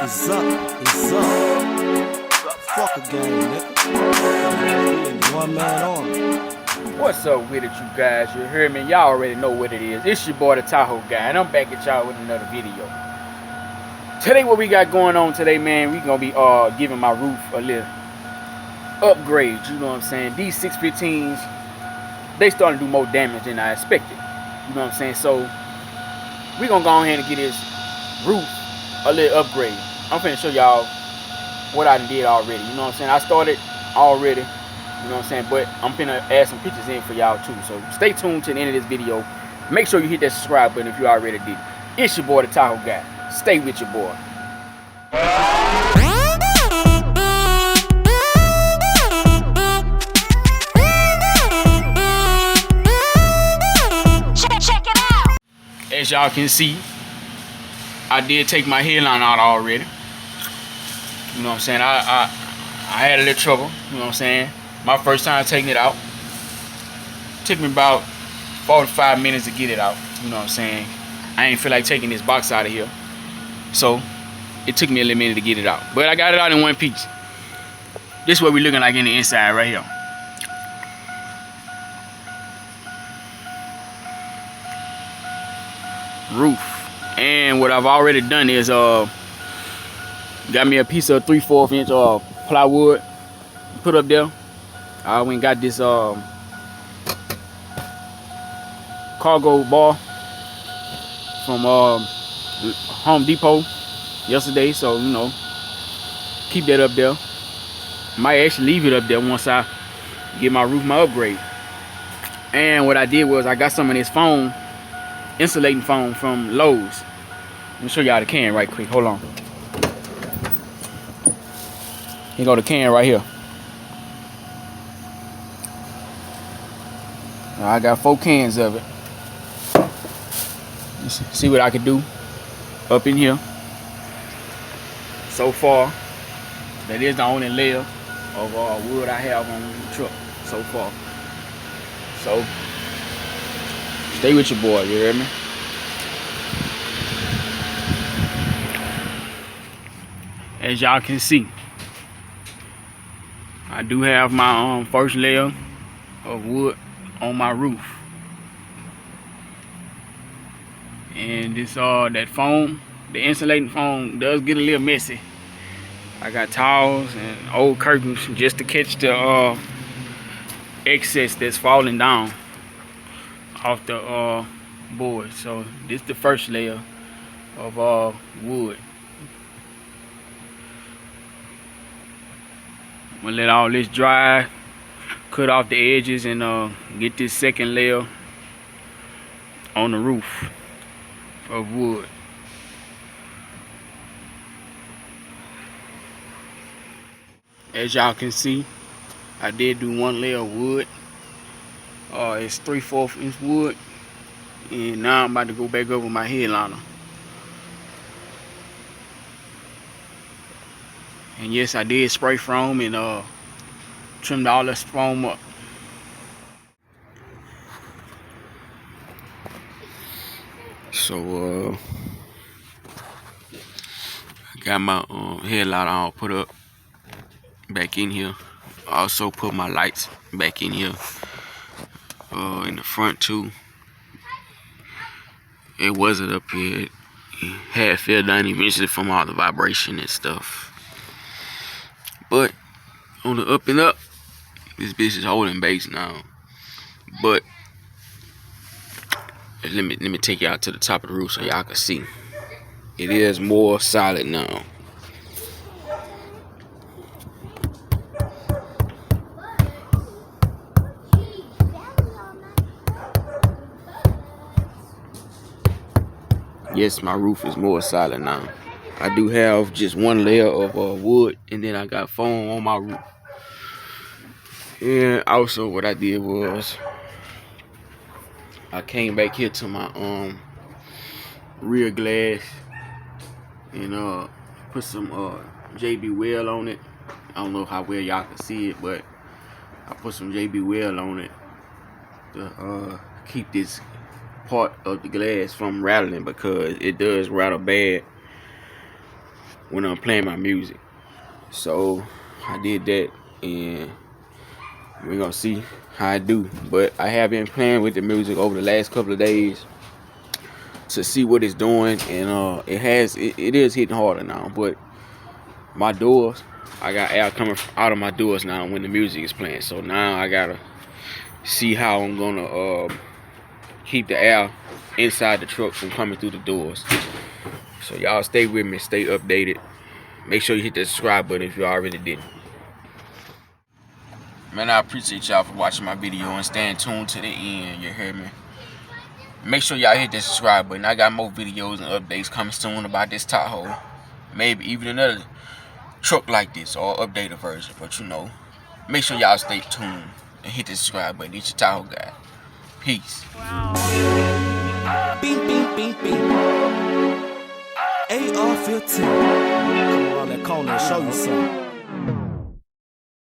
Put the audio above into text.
It's up, it's up. Fuck a game, nigga. One man on. What's up with it, you guys? You hear me? Y'all already know what it is. It's your boy, the Tahoe guy, and I'm back at y'all with another video. Today, what we got going on today, man, we gonna be giving my roof a little upgrade. You know what I'm saying? These 615s, they starting to do more damage than I expected. You know what I'm saying? So we gonna go ahead and get this roof a little upgrade. I'm finna show y'all what I did already. You know what I'm saying? I started already. You know what I'm saying? But I'm finna add some pictures in for y'all too. So stay tuned to the end of this video. Make sure you hit that subscribe button if you already did. It's your boy, the Tahoe guy. Stay with your boy. Check it out. As y'all can see, I did take my headline out already. You know what I'm saying? I had a little trouble. You know what I'm saying? My first time taking it out. Took me about 45 minutes to get it out. You know what I'm saying? I ain't feel like taking this box out of here. So it took me a little minute to get it out. But I got it out in one piece. This is what we're looking like in the inside right here. Roof. And what I've already done is got me a piece of 3/4 inch plywood, put up there. I went and got this cargo bar from Home Depot yesterday, so you know, keep that up there. Might actually leave it up there once I get my roof, my upgrade. And what I did was I got some of this foam, insulating foam from Lowe's. Let me show y'all the can right quick. Hold on. Here go the can right here. I got 4 cans of it. Let's see what I can do up in here. So far, that is the only layer of wood I have on the truck so far. So stay with your boy, you hear me? As y'all can see, I do have my first layer of wood on my roof. And this that foam, the insulating foam, does get a little messy. I got towels and old curtains just to catch the excess that's falling down off the board. So this is the first layer of wood. I'm gonna let all this dry, cut off the edges, and get this second layer on the roof of wood. As y'all can see, I did do one layer of wood. It's 3/4 inch wood, and now I'm about to go back over my headliner. And yes, I did spray foam and trimmed all this foam up. So I got my headlight all put up back in here. I also put my lights back in here in the front too. It wasn't up here. It had fell down eventually from all the vibration and stuff. But on the up and up, this bitch is holding base now. But let me take y'all to the top of the roof so y'all can see. It is more solid now. Yes, my roof is more solid now. I do have just one layer of wood, and then I got foam on my roof. And also what I did was I came back here to my rear glass and put some JB Well on it. I don't know how well y'all can see it, but I put some JB Well on it to keep this part of the glass from rattling, because it does rattle bad when I'm playing my music. So I did that, and we're gonna see how I do. But I have been playing with the music over the last couple of days to see what it's doing, and it is hitting harder now. But my doors, I got air coming out of my doors now when the music is playing. So now I gotta see how I'm gonna keep the air inside the truck from coming through the doors. So y'all stay with me, stay updated. Make sure you hit that subscribe button if you already didn't. Man, I appreciate y'all for watching my video and staying tuned to the end, you hear me? Make sure y'all hit that subscribe button. I got more videos and updates coming soon about this Tahoe. Maybe even another truck like this or updated version, but you know. Make sure y'all stay tuned and hit the subscribe button. It's your Tahoe guy. Peace. Bing, bing, bing, bing. AR-15. Come on, that corner and show you something.